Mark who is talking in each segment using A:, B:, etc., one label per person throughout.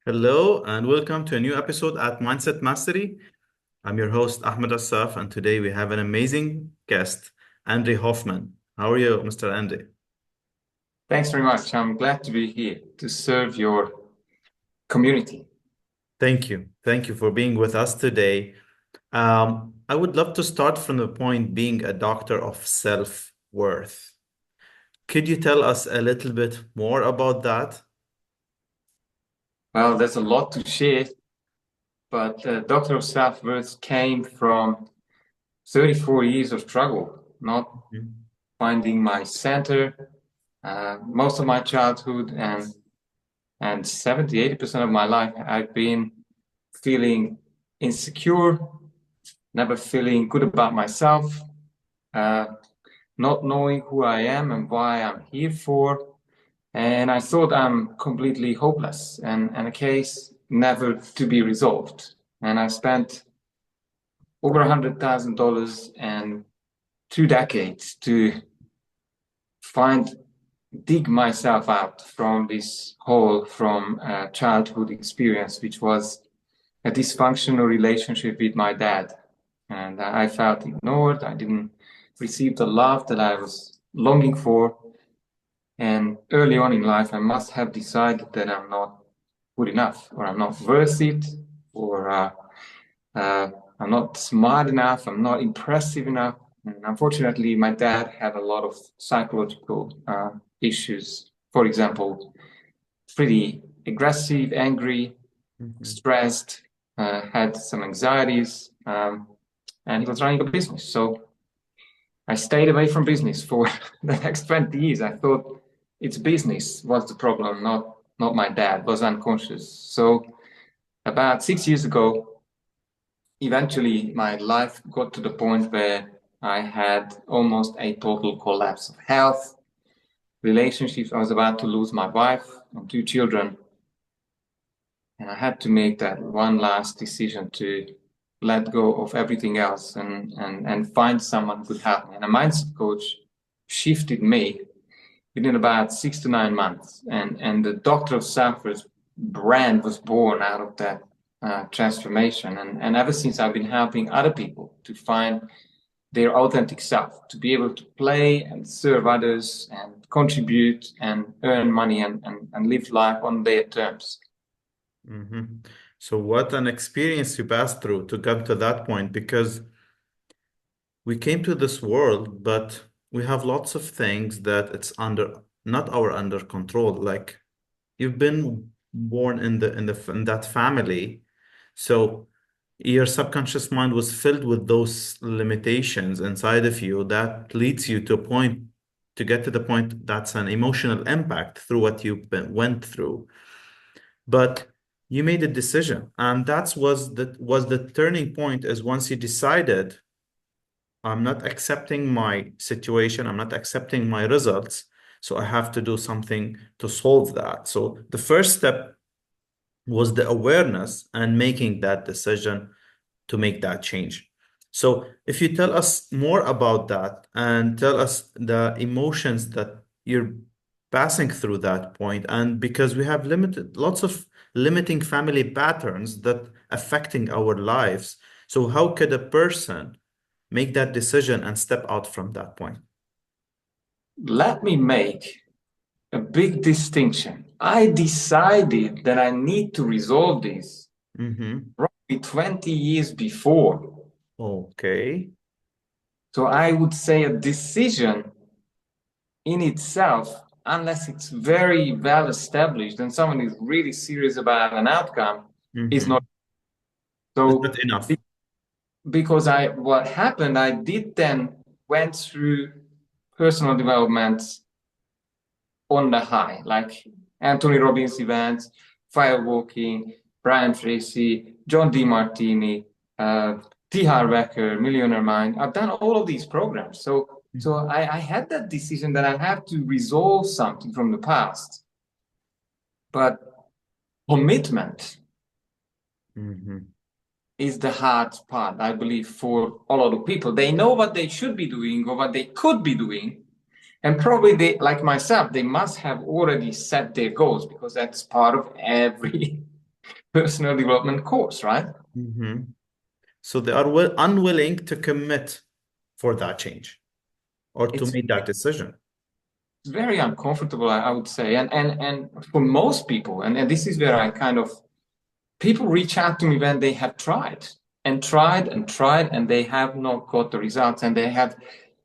A: Hello and welcome to a new episode at Mindset Mastery. I'm your host, Ahmed Assaf, and today we have an amazing guest, Endre Hoffmann. How are you, Mr. Endre?
B: Thanks very much. I'm glad to be here to serve your community.
A: Thank you. Thank you for being with us today. I would love to start from the point being a doctor of self-worth. Could you tell us a little bit more about that?
B: Well, there's a lot to share, but Doctor of Self-Worth came from 34 years of struggle, not
A: Mhm.
B: finding my center. Most of my childhood and 70, 80% of my life, I've been feeling insecure, never feeling good about myself, uh, not knowing who I am and why I'm here for. And I thought I'm completely hopeless and a case never to be resolved. And I spent over $100,000 and 2 decades to find, dig myself out from this hole from a childhood experience, which was a dysfunctional relationship with my dad. And I felt ignored. I didn't receive the love that I was longing for. And early on in life, I must have decided that I'm not good enough, or I'm not worth it, or uh, I'm not smart enough, I'm not impressive enough. And unfortunately, my dad had a lot of psychological issues. For example, pretty aggressive, angry,
A: Mhm.
B: stressed, had some anxieties, and he was running a business. So I stayed away from business for the next 20 years. I thought it's business was the problem, not my dad, was unconscious. So about 6 years ago, eventually my life got to the point where I had almost a total collapse of health, relationships. I was about to lose my wife and 2 children. And I had to make that one last decision to let go of everything else and find someone who could help me. And a mindset coach shifted me within about 6 to 9 months. And the Doctor of Self-Worth brand was born out of that transformation. And ever since, I've been helping other people to find their authentic self, to be able to play and serve others and contribute and earn money and live life on their terms.
A: Mhm. So what an experience you passed through to come to that point, because we came to this world, but we have lots of things that it's not our under control. Like you've been born in that family, so your subconscious mind was filled with those limitations inside of you that leads you to a point to get to the point that's an emotional impact through what went through. But you made a decision, and that was the turning point is once you decided I'm not accepting my situation. I'm not accepting my results. So I have to do something to solve that. So the first step was the awareness and making that decision to make that change. So if you tell us more about that and tell us the emotions that you're passing through that point, and because we have limited lots of limiting family patterns that affecting our lives. So how could a person make that decision and step out from that point?
B: Let me make a big distinction. I decided that I need to resolve this
A: Mm-hmm.
B: roughly 20 years before.
A: Okay.
B: So I would say a decision in itself, unless it's very well established and someone is really serious about an outcome, is not.
A: Mm-hmm. Is
B: So
A: that enough?
B: because what happened, I did then went through personal development on the high, like Anthony Robbins events, firewalking, Brian Tracy, John DeMartini, T. Harv Eker, Millionaire Mind. I've done all of these programs. So I had that decision that I have to resolve something from the past. But commitment
A: Mm-hmm.
B: is the hard part, I believe, for a lot of people. They know what they should be doing or what they could be doing. And probably they, like myself, they must have already set their goals because that's part of every personal development course, right?
A: Hmm. So they are unwilling to commit for that change or to
B: It's
A: make that decision.
B: very uncomfortable, I would say. And for most people, and this is where I kind of people reach out to me when they have tried and tried and tried and they have not got the results and they have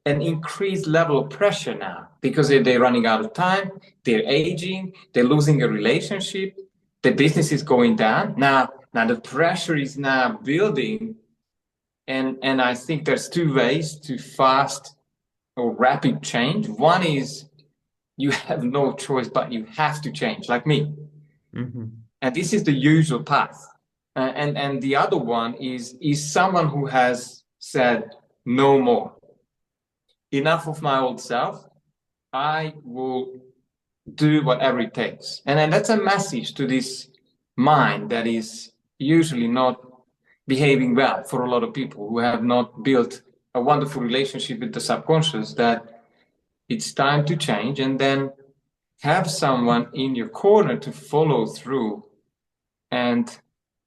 B: an increased level of pressure now because they're running out of time, they're aging, they're losing a relationship, the business is going down. Now the pressure is now building, and I think there's two ways to fast or rapid change. One is you have no choice, but you have to change, like me.
A: Hmm.
B: And this is the usual path. And the other one is someone who has said no more. Enough of my old self. I will do whatever it takes. And then that's a message to this mind that is usually not behaving well for a lot of people who have not built a wonderful relationship with the subconscious, that it's time to change, and then have someone in your corner to follow through and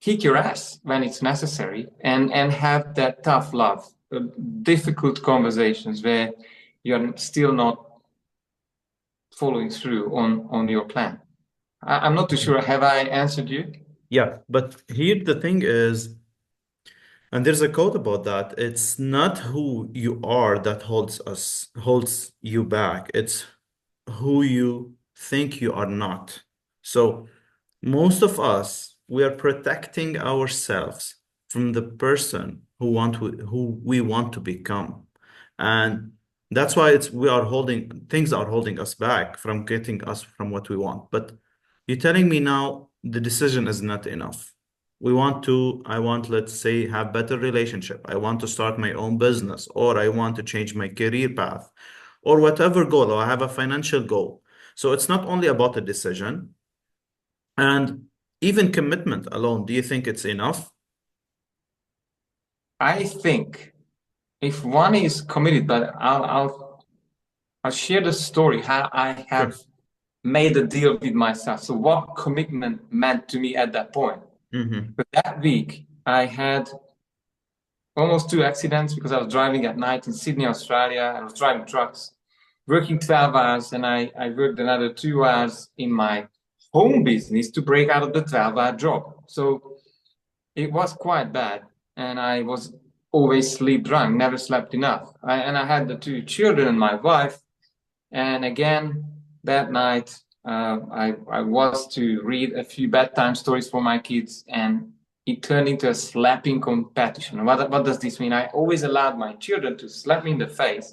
B: kick your ass when it's necessary, and have that tough love, difficult conversations where you're still not following through on your plan. I'm not too sure. Have I answered you?
A: Yeah, but here the thing is, and there's a quote about that. It's not who you are that holds you back. It's who you think you are not. So most of us, we are protecting ourselves from the person who we want to become. And that's why we are holding things are holding us back from getting us from what we want. But you're telling me now the decision is not enough. I want, let's say, have better relationship. I want to start my own business, or I want to change my career path, or whatever goal, or I have a financial goal. So it's not only about the decision and even commitment alone. Do you think it's enough?
B: I think if one is committed, but I'll share the story how I have
A: Sure.
B: made a deal with myself. So what commitment meant to me at that point.
A: Mm-hmm.
B: But that week, I had almost two accidents because I was driving at night in Sydney, Australia. I was driving trucks, working 12 hours, and I worked another 2 hours in my home business to break out of the 12-hour job. So it was quite bad. And I was always sleep drunk, never slept enough. And I had the two children and my wife. And again, that night, I was to read a few bedtime stories for my kids, and it turned into a slapping competition. What does this mean? I always allowed my children to slap me in the face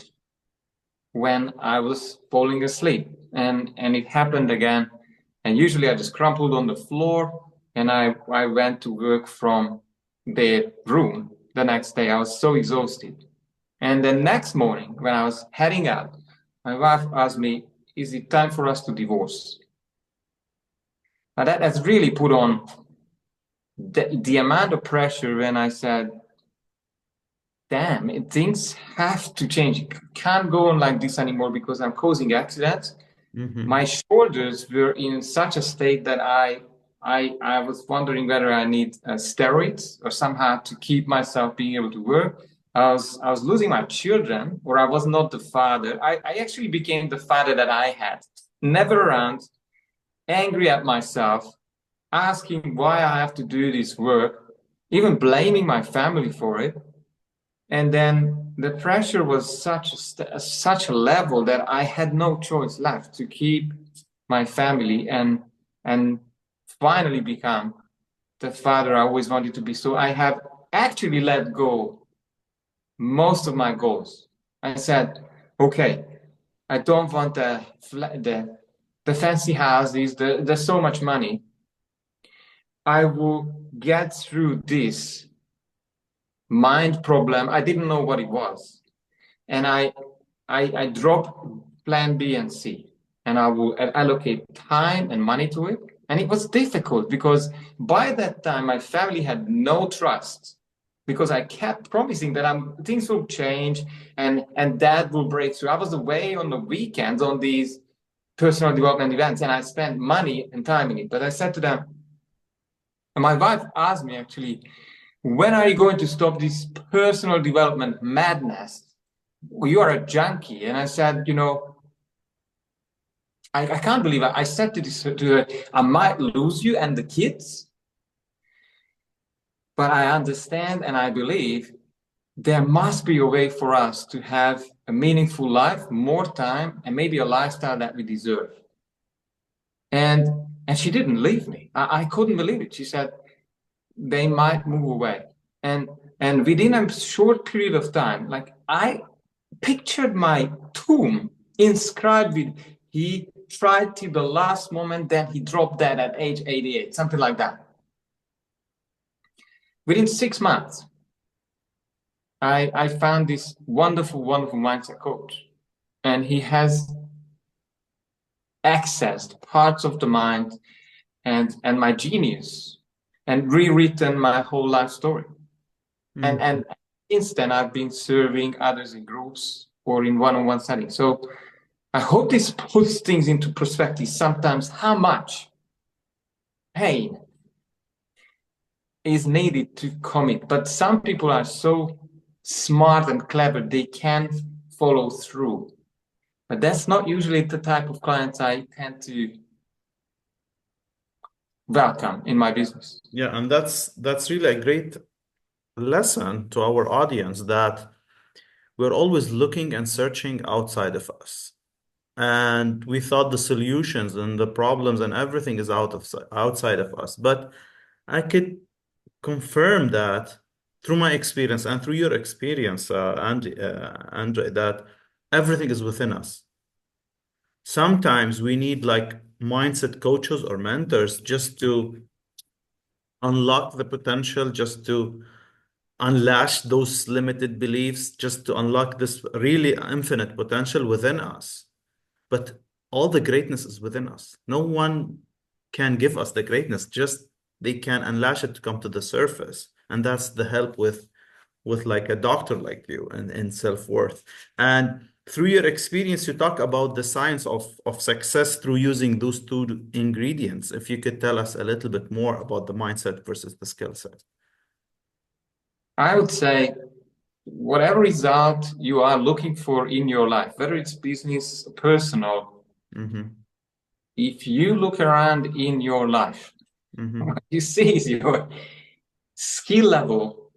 B: when I was falling asleep, and it happened again. And usually I just crumpled on the floor, and I went to work from their room the next day. I was so exhausted. And the next morning, when I was heading out, my wife asked me, "Is it time for us to divorce?" Now that has really put on the amount of pressure when I said, damn, things have to change. It can't go on like this anymore because I'm causing accidents.
A: Mm-hmm.
B: My shoulders were in such a state that I was wondering whether I need steroids or somehow to keep myself being able to work. I was losing my children, or I was not the father. I actually became the father that I had. Never around, angry at myself, asking why I have to do this work, even blaming my family for it. And then the pressure was such a level that I had no choice left to keep my family and finally become the father I always wanted to be. So I have actually let go most of my goals. I said, okay, I don't want the fancy houses, there's so much money. I will get through this mind problem. I didn't know what it was. And I drop plan B and C, and I will allocate time and money to it. And it was difficult because by that time my family had no trust, because I kept promising that things will change, and dad will break through. I was away on the weekends on these personal development events, and I spent money and time in it. But I said to them, And my wife asked me actually, when are you going to stop this personal development madness? You are a junkie. And I said, I can't believe it. I said to her, I might lose you and the kids, but I understand and I believe there must be a way for us to have a meaningful life, more time, and maybe a lifestyle that we deserve. And she didn't leave me. I couldn't believe it. She said they might move away. And within a short period of time, like I pictured my tomb inscribed with he tried till the last moment, then he dropped dead at age 88, something like that. Within 6 months, I found this wonderful, wonderful mindset coach, and he has accessed parts of the mind and my genius and rewritten my whole life story. And since then, I've been serving others in groups or in one-on-one settings. So I hope this puts things into perspective sometimes how much pain is needed to commit. But some people are so smart and clever, they can follow through. But that's not usually the type of clients I tend to welcome in my business.
A: Yeah, and that's really a great lesson to our audience that we're always looking and searching outside of us. And we thought the solutions and the problems and everything is outside of us. But I could confirm that through my experience and through your experience, Andre, that everything is within us. Sometimes we need like mindset coaches or mentors just to unlock the potential, just to unlash those limited beliefs, just to unlock this really infinite potential within us. But all the greatness is within us. No one can give us the greatness, just they can unlash it to come to the surface. And that's the help with like a doctor like you and self-worth. And through your experience, you talk about the science of success through using those two ingredients. If you could tell us a little bit more about the mindset versus the skill set.
B: I would say whatever result you are looking for in your life, whether it's business, personal, if you look around in your life, what you see is your skill level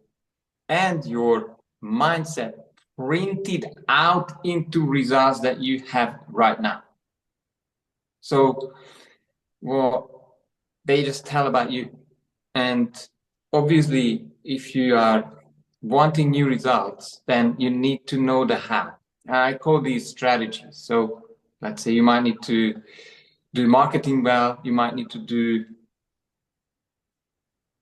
B: and your mindset printed out into results that you have right now. So, well, they just tell about you. And obviously, if you are wanting new results, then you need to know the how. I call these strategies. So let's say you might need to do marketing well, you might need to do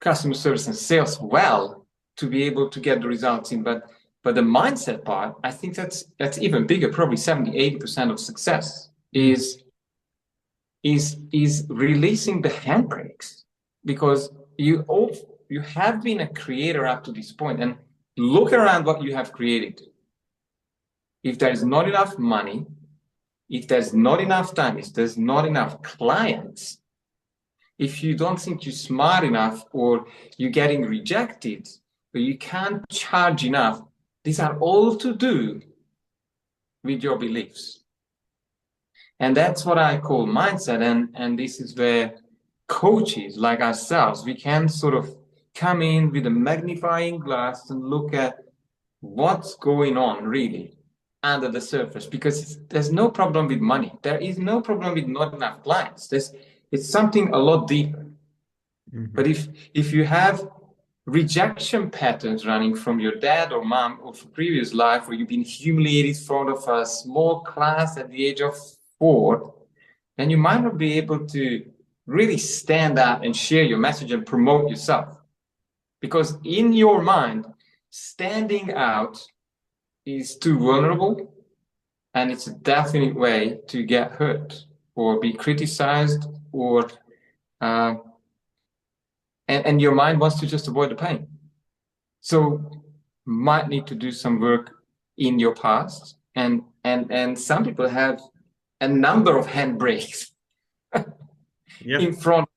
B: customer service and sales well to be able to get the results in. But the mindset part, I think that's even bigger. Probably 70-80% of success is releasing the handbrakes, because you have been a creator up to this point, and look around what you have created. If there is not enough money, if there's not enough time, if there's not enough clients, if you don't think you're smart enough, or you're getting rejected, or you can't charge enough, these are all to do with your beliefs. And that's what I call mindset. And this is where coaches like ourselves, we can sort of come in with a magnifying glass and look at what's going on really under the surface, because there's no problem with money. There is no problem with not enough clients. It's something a lot deeper. But if you have rejection patterns running from your dad or mom or from previous life, where you've been humiliated in front of a small class at the age of 4, then you might not be able to really stand out and share your message and promote yourself. Because in your mind, standing out is too vulnerable, and it's a definite way to get hurt or be criticized, or and your mind wants to just avoid the pain. So might need to do some work in your past, and some people have a number of handbrakes in front.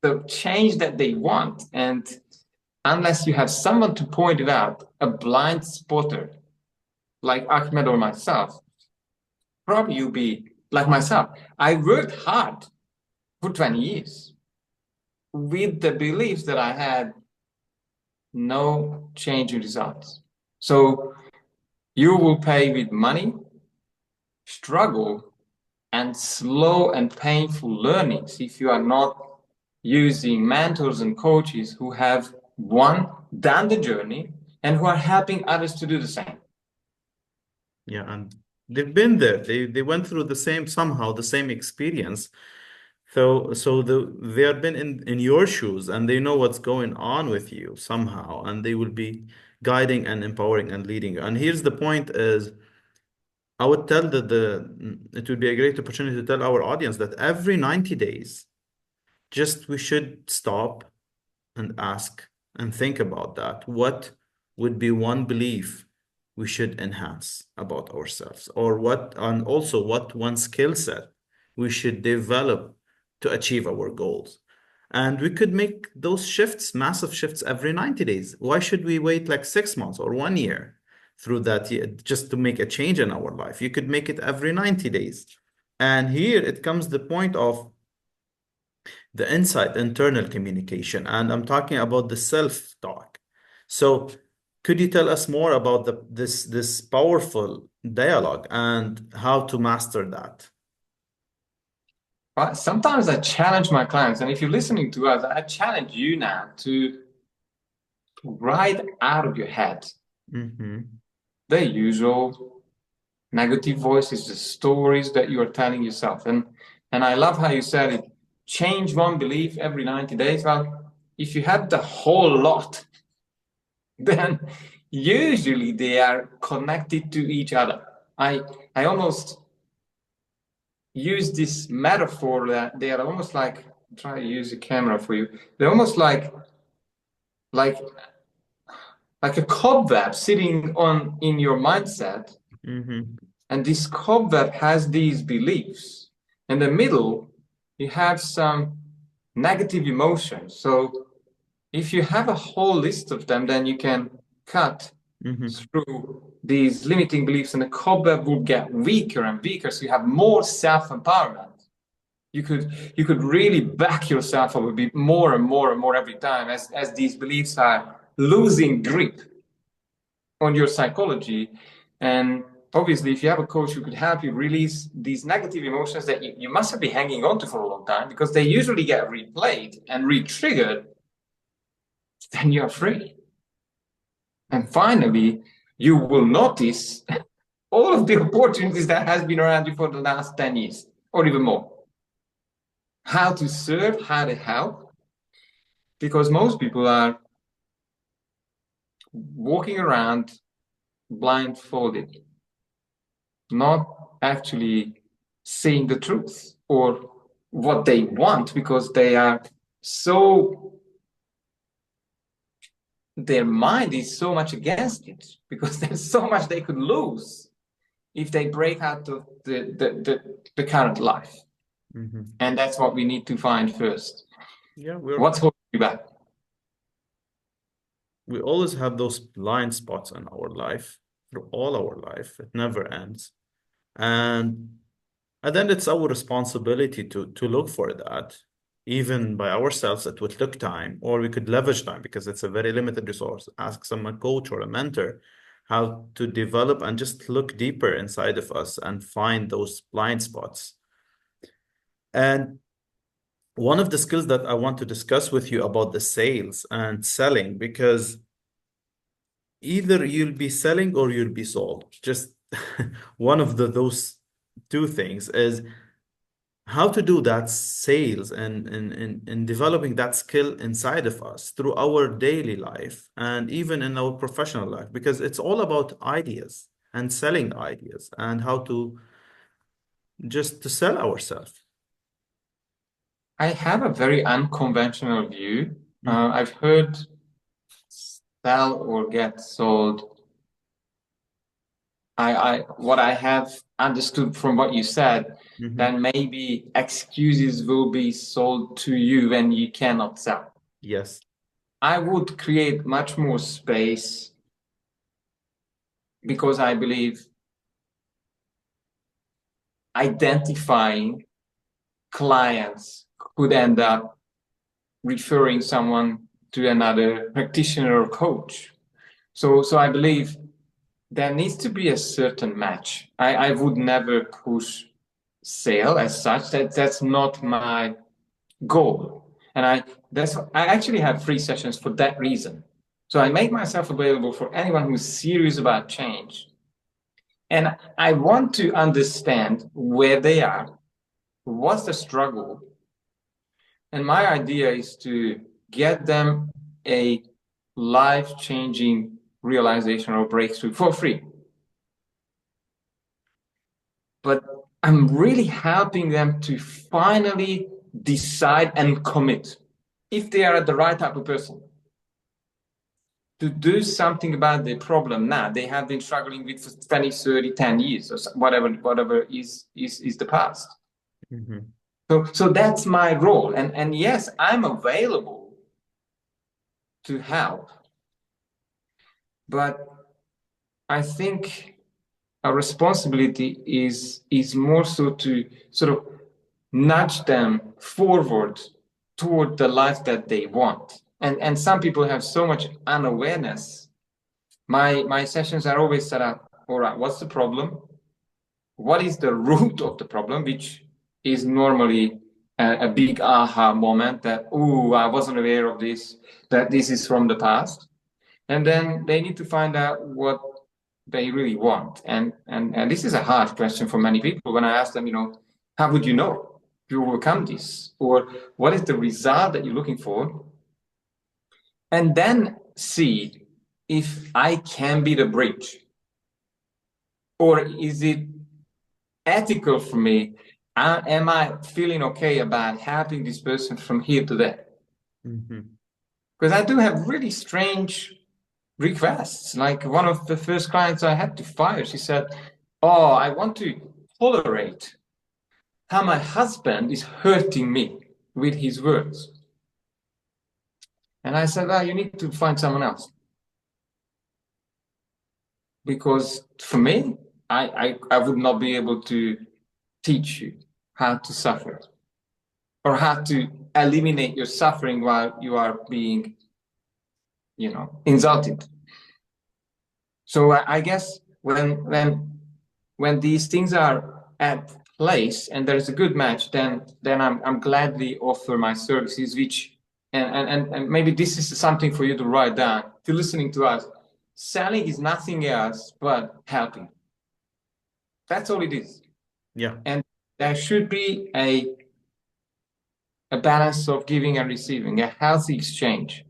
B: the change that they want. And unless you have someone to point it out, a blind spotter like Ahmed or myself, probably you'll be like myself. I worked hard for 20 years with the beliefs that I had no change in results. So you will pay with money, struggle, and slow and painful learnings if you are not using mentors and coaches who have one, done the journey and who are helping others to do the same.
A: Yeah, and they've been there. They went through the same somehow the same experience. They have been in your shoes and they know what's going on with you somehow, and they will be guiding and empowering and leading you. And here's the point is I would tell the it would be a great opportunity to tell our audience that every 90 days, just we should stop and ask and think about that. What would be one belief we should enhance about ourselves, or what, and also what one skill set we should develop to achieve our goals? And we could make those shifts, massive shifts every 90 days. Why should we wait like 6 months or 1 year through that year just to make a change in our life? You could make it every 90 days. And here it comes the point of the insight, internal communication, and I'm talking about the self-talk. So, could you tell us more about this powerful dialogue and how to master that?
B: But sometimes I challenge my clients, and if you're listening to us, I challenge you now to write out of your head
A: Mm-hmm.
B: the usual negative voices, the stories that you are telling yourself. And I love how you said it, change one belief every 90 days. Well, if you have the whole lot, then usually they are connected to each other. I almost use this metaphor that they are almost like, try to use a camera for you. They're almost like like a cobweb sitting on in your mindset,
A: Mm-hmm.
B: and this cobweb has these beliefs. In the middle, you have some negative emotions. So if you have a whole list of them, then you can cut
A: Mm-hmm.
B: through these limiting beliefs, and the cobweb will get weaker and weaker. So you have more self-empowerment. You could really back yourself up a bit more and more and more every time as these beliefs are losing grip on your psychology. And obviously, if you have a coach who could help you release these negative emotions that you must have been hanging on to for a long time, because they usually get replayed and re-triggered, then you're free. And finally, you will notice all of the opportunities that has been around you for the last 10 years or even more. How to serve, how to help, because most people are walking around blindfolded, not actually saying the truth or what they want, because they are so, their mind is so much against it, because there's so much they could lose if they break out of the current life.
A: Mm-hmm.
B: And that's what we need to find first.
A: Yeah,
B: What's holding you back?
A: we always have those blind spots in our life through all our life. It never ends. And then it's our responsibility to look for that. Even by ourselves, it would took time, or we could leverage time because it's a very limited resource. Ask some a coach or a mentor how to develop and just look deeper inside of us and find those blind spots. And one of the skills that I want to discuss with you about the sales and selling, because either you'll be selling or you'll be sold. Just one of those two things is how to do that sales and developing that skill inside of us through our daily life and even in our professional life, because it's all about ideas and selling ideas and how to just to sell ourselves.
B: I have a very unconventional view.
A: Mm,
B: I've heard sell or get sold what I have understood from what you said,
A: Mm-hmm.
B: then maybe excuses will be sold to you when you cannot sell.
A: Yes.
B: I would create much more space because I believe identifying clients could end up referring someone to another practitioner or coach. So I believe there needs to be a certain match. I would never push sale as such. That's not my goal. And I actually have free sessions for that reason. So I make myself available for anyone who's serious about change. And I want to understand where they are, what's the struggle. And my idea is to get them a life-changing realization or breakthrough for free. But I'm really helping them to finally decide and commit if they are the right type of person to do something about the problem now they have been struggling with for 20, 30, 10 years or whatever is the past.
A: Mm-hmm.
B: So that's my role. And yes, I'm available to help, but I think our responsibility is more so to sort of nudge them forward toward the life that they want. And some people have so much unawareness. My sessions are always set up, all right, what's the problem? What is the root of the problem, which is normally a big aha moment that, oh, I wasn't aware of this, that this is from the past. And then they need to find out what they really want. And this is a hard question for many people. When I ask them, how would you know you overcome this? Or what is the result that you're looking for? And then see if I can be the bridge. Or is it ethical for me? Am I feeling okay about helping this person from here to there?
A: Mm-hmm.
B: Because I do have really strange requests. Like one of the first clients I had to fire, she said, "Oh, I want to tolerate how my husband is hurting me with his words." And I said, "Well, you need to find someone else." Because for me, I would not be able to teach you how to suffer or how to eliminate your suffering while you are being, insulted. So I guess when these things are at place and there's a good match, then I'm gladly offer my services, which and maybe this is something for you to write down. If you're listening to us, selling is nothing else but helping. That's all it is.
A: Yeah.
B: And there should be a balance of giving and receiving, a healthy exchange.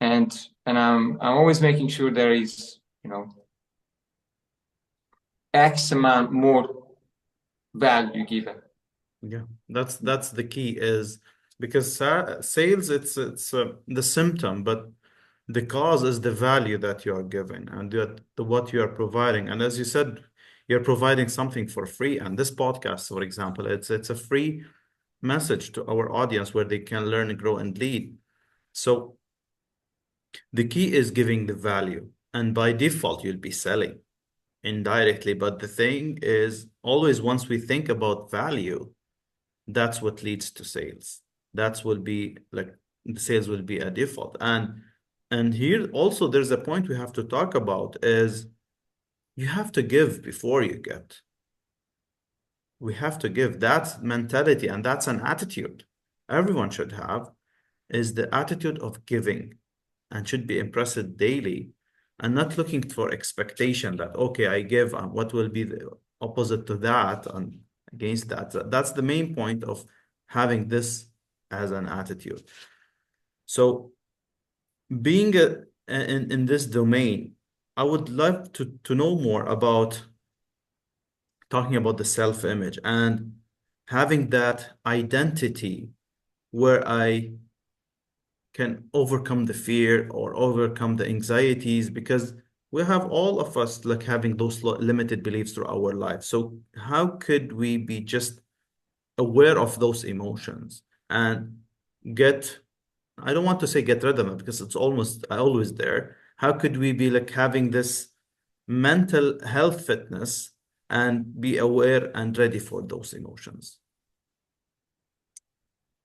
B: And I'm always making sure there is, X amount more value given.
A: Yeah. That's the key is because sales it's the symptom, but the cause is the value that you are giving and the what you are providing. And as you said, you're providing something for free. And this podcast, for example, it's a free message to our audience where they can learn, grow, and lead. So the key is giving the value, and by default, you'll be selling indirectly. But the thing is, always once we think about value, that's what leads to sales. That's will be like the sales will be a default. And here also there's a point we have to talk about is you have to give before you get. We have to give. That's mentality and that's an attitude everyone should have is the attitude of giving and should be impressed daily and not looking for expectation that, okay, I give and what will be the opposite to that and against that. That's the main point of having this as an attitude. So being in this domain, I would love to know more about talking about the self-image and having that identity where I can overcome the fear or overcome the anxieties because we have all of us like having those limited beliefs through our lives. So how could we be just aware of those emotions and get, I don't want to say get rid of them because it's almost always there. How could we be like having this mental health fitness and be aware and ready for those emotions?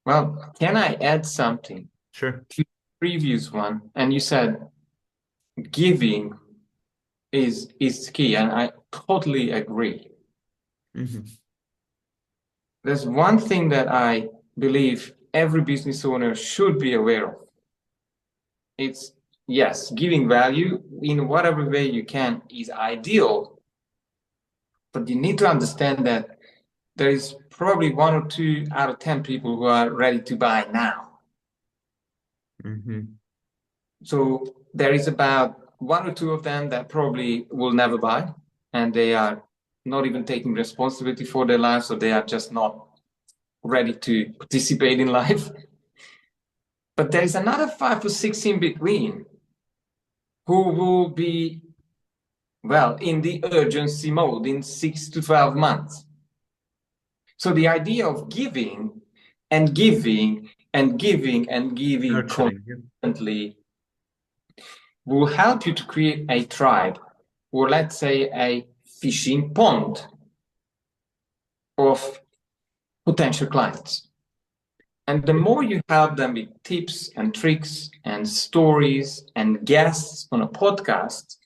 B: Well, can I add something
A: Sure.
B: to the previous one? And you said giving is key, and I totally agree.
A: Hmm.
B: There's one thing that I believe every business owner should be aware of. It's yes, giving value in whatever way you can is ideal, but you need to understand that there is probably 1 or 2 out of 10 people who are ready to buy now.
A: Hmm.
B: So there is about 1 or 2 of them that probably will never buy, and they are not even taking responsibility for their lives, so they are just not ready to participate in life. But there is another 5 or 6 in between who will be, well, in the urgency mode in 6 to 12 months. So the idea of giving and giving and giving and giving
A: Nurturing. Yeah.
B: constantly will help you to create a tribe, or let's say a fishing pond of potential clients. And the more you help them with tips and tricks and stories and guests on a podcast,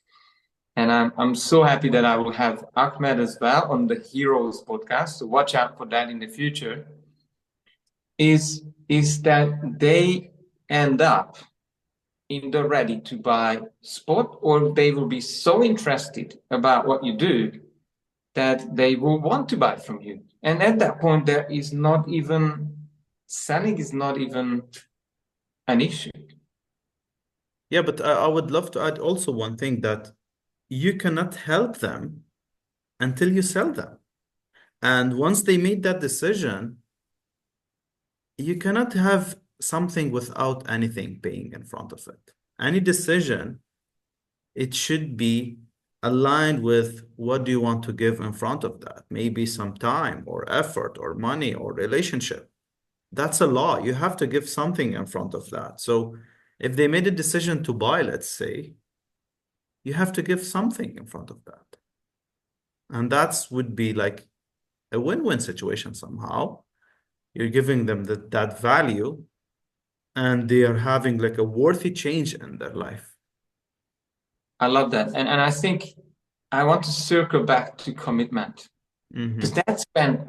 B: and I'm so happy that I will have Ahmed as well on the Heroes podcast, so watch out for that in the future, is that they end up in the ready to buy spot, or they will be so interested about what you do that they will want to buy from you. And at that point, there is not even selling is not even an issue.
A: Yeah, but I would love to add also one thing that you cannot help them until you sell them. And once they made that decision, you cannot have something without anything being in front of it. Any decision, it should be aligned with what do you want to give in front of that? Maybe some time or effort or money or relationship. That's a law. You have to give something in front of that. So if they made a decision to buy, let's say, you have to give something in front of that. And that's would be like a win-win situation somehow. You're giving them that value and they are having like a worthy change in their life.
B: I love that. And I think I want to circle back to commitment, because
A: Hmm.
B: that's when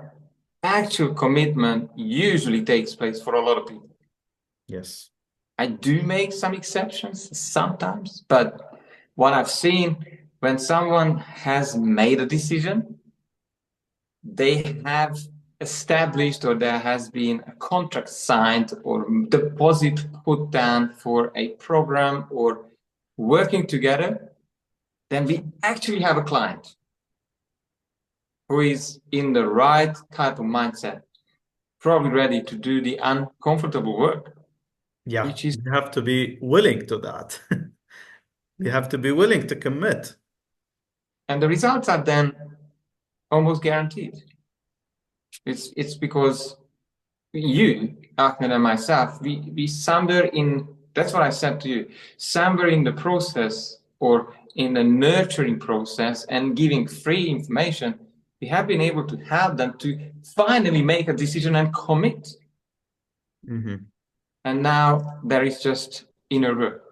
B: actual commitment usually takes place for a lot of people.
A: Yes.
B: I do make some exceptions sometimes, but what I've seen, when someone has made a decision, they have established, or there has been a contract signed or deposit put down for a program or working together, then we actually have a client who is in the right type of mindset, probably ready to do the uncomfortable work,
A: Yeah.
B: which is,
A: You have to be willing to that. You have to be willing to commit.
B: and the results are then almost guaranteed. It's because you, Ahmed, and myself, we somewhere in, that's what I said to you, somewhere in the process or in the nurturing process and giving free information, we have been able to help them to finally make a decision and commit.
A: Hmm.
B: And now there is just inner work.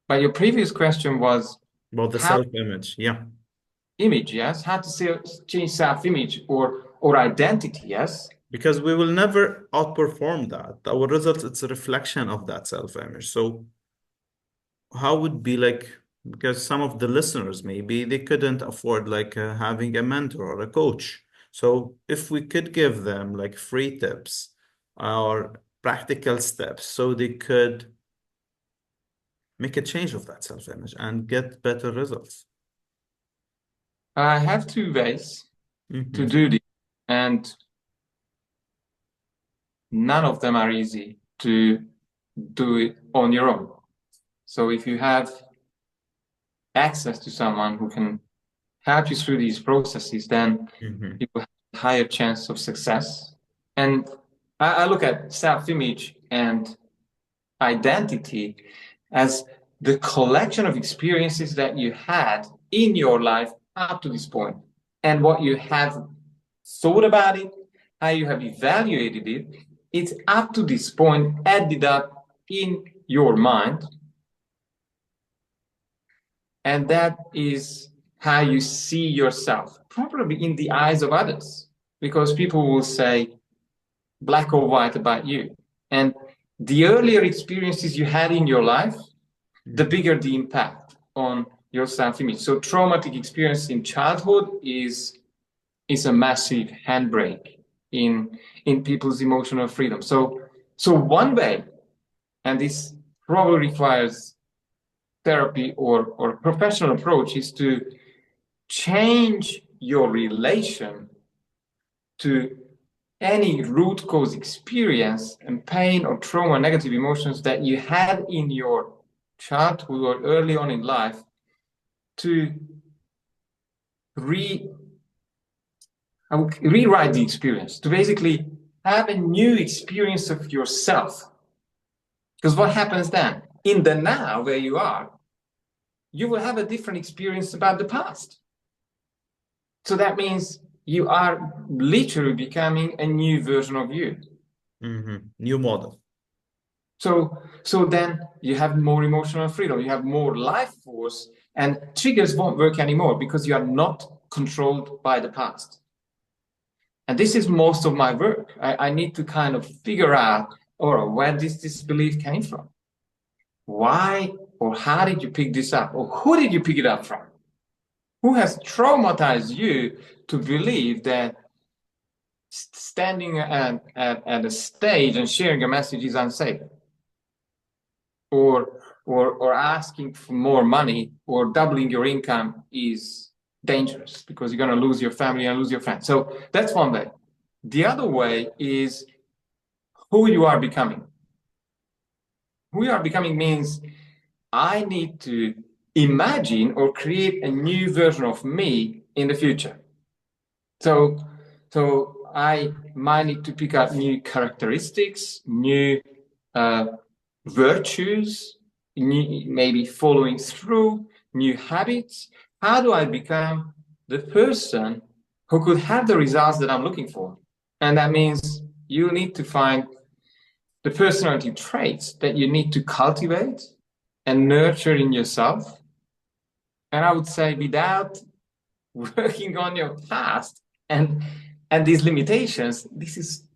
B: But your previous question was
A: About the
B: how
A: self-image. Yeah.
B: image, yes, how to change self-image or identity, yes.
A: Because we will never outperform that. Our results, it's a reflection of that self-image. So how would be like, because some of the listeners maybe they couldn't afford like having a mentor or a coach. So if we could give them like free tips or practical steps so they could make a change of that self-image and get better results.
B: I have 2 ways to
A: Hmm.
B: do this, and none of them are easy to do it on your own. So if you have access to someone who can help you through these processes, then
A: Mm-hmm.
B: you will have a higher chance of success. And I look at self-image and identity as the collection of experiences that you had in your life up to this point, and what you have thought about it, how you have evaluated it. It's up to this point added up in your mind, and that is how you see yourself, probably in the eyes of others, because people will say black or white about you. And the earlier experiences you had in your life, the bigger the impact on your self-image. So traumatic experience in childhood is a massive handbrake in people's emotional freedom. So one way, and this probably requires therapy or professional approach, is to change your relation to any root cause experience and pain or trauma, negative emotions that you had in your childhood or early on in life, to rewrite the experience, to basically have a new experience of yourself. Because what happens then? In the now, where you are, you will have a different experience about the past. So that means you are literally becoming a new version of you.
A: Mm-hmm. New model.
B: So then you have more emotional freedom, you have more life force, and triggers won't work anymore because you are not controlled by the past. And this is most of my work. I need to kind of figure out, or where this belief came from. Why or how did you pick this up? Or who did you pick it up from? Who has traumatized you to believe that standing at a stage and sharing a message is unsafe? Or asking for more money or doubling your income is dangerous because you're going to lose your family and lose your friends. So that's one way. The other way is who you are becoming. Who you are becoming means I need to imagine or create a new version of me in the future. So I might need to pick up new characteristics, new virtues, maybe following through, new habits. How do I become the person who could have the results that I'm looking for? And that means you need to find the personality traits that you need to cultivate and nurture in yourself. And I would say without working on your past and these limitations, this is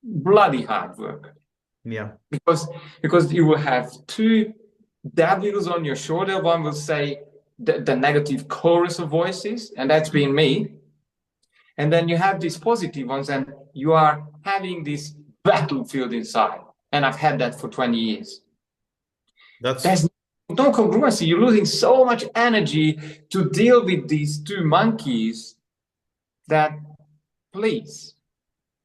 B: bloody hard work.
A: Yeah.
B: Because you will have two devils on your shoulder. One will say the negative chorus of voices, and that's been me. And then you have these positive ones, and you are having this battlefield inside. And I've had that for 20 years.
A: That's
B: There's no congruency. You're losing so much energy to deal with these two monkeys that, please,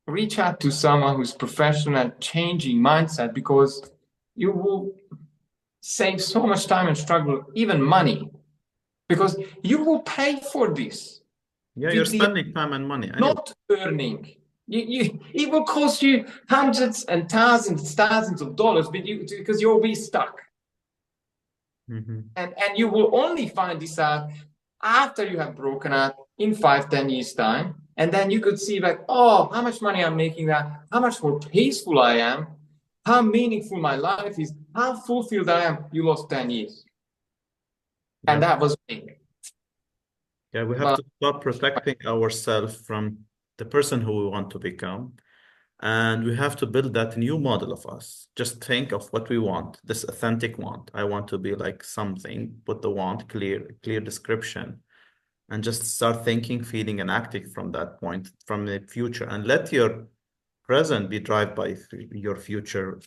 B: reach out to someone who's professional at changing mindset, because you will save so much time and struggle, even money, because you will pay for this.
A: yeah, you're spending time and money anyway.
B: Not earning. It will cost you hundreds and thousands of dollars, because you'll be stuck.
A: Mm-hmm.
B: And you will only find this out after you have broken out in 5-10 years time, and then you could see like, oh, how much money I'm making, that how much more peaceful I am, how meaningful my life is, how fulfilled I am. You lost 10 years. And
A: Yeah.
B: that was me.
A: Yeah, we have
B: But
A: to stop protecting ourselves from the person who we want to become. And we have to build that new model of us. Just think of what we want, this authentic want. I want to be like something, put the want, clear description, and just start thinking, feeling, and acting from that point, from the future, and let your present be driven by your future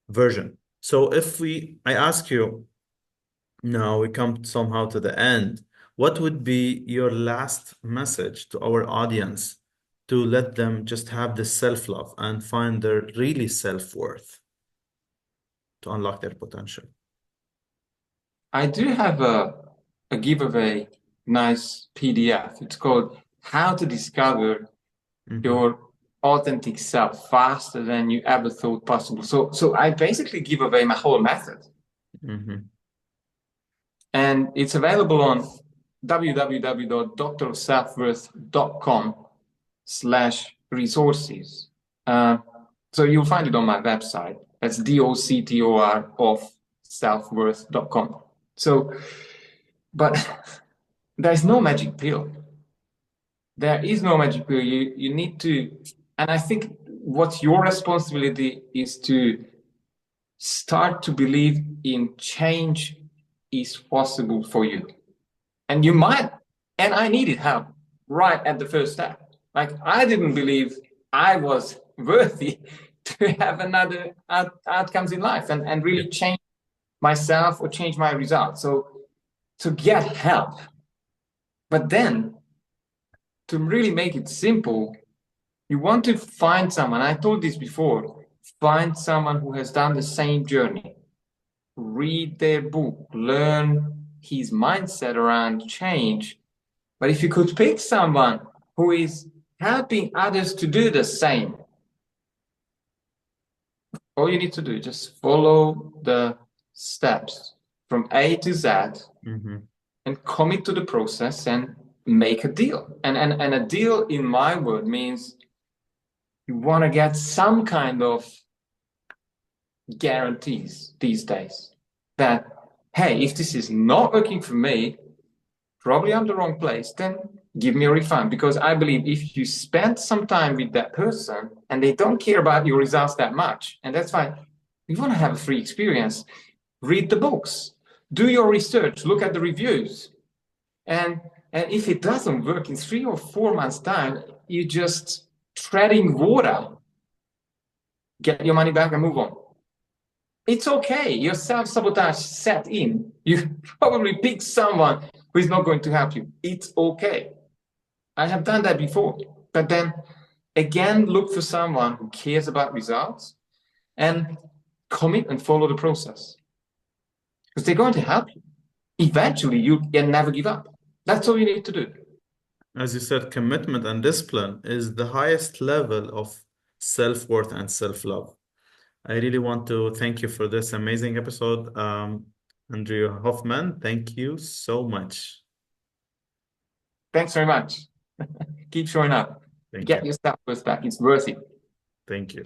A: version. So I ask you, now we come somehow to the end. What would be your last message to our audience to let them just have this self-love and find their really self-worth to unlock their potential?
B: I do have a giveaway, nice PDF. It's called How to Discover
A: Mm-hmm.
B: Your Authentic Self Faster Than You Ever Thought Possible. So I basically give away my whole method.
A: Mm-hmm.
B: And it's available on www.drselfworth.com/resources. So you'll find it on my website. That's DOCTOR of selfworth.com. So, but there's no magic pill. There is no magic pill. You need to, and I think what's your responsibility is to start to believe in change is possible for you. And you might, and I needed help right at the first step. Like I didn't believe I was worthy to have another outcomes in life and
A: Yeah.
B: really change myself or change my results. So to get help, but then to really make it simple, you want to find someone. I told this before. Find someone who has done the same journey. Read their book, learn his mindset around change. But if you could pick someone who is helping others to do the same, all you need to do is just follow the steps from A to Z
A: Mm-hmm.
B: and commit to the process and make a deal. And a deal in my word means you want to get some kind of guarantees these days that, hey, if this is not working for me, probably I'm the wrong place, then give me a refund. Because I believe if you spend some time with that person and they don't care about your results that much, and that's why you want to have a free experience, read the books, do your research, look at the reviews. And if it doesn't work in 3 or 4 months' time, you just treading water, get your money back and move on. It's okay. Your self-sabotage set in. You probably pick someone who is not going to help you. It's okay. I have done that before. But then again, look for someone who cares about results and commit and follow the process. Because they're going to help you. Eventually, you can never give up. That's all you need to do.
A: As you said, commitment and discipline is the highest level of self-worth and self-love. I really want to thank you for this amazing episode. Endre Hoffmann, thank you so much.
B: Thanks very much. Keep showing up.
A: Thank
B: Get
A: you.
B: your self-worth back. It's worth it.
A: Thank you.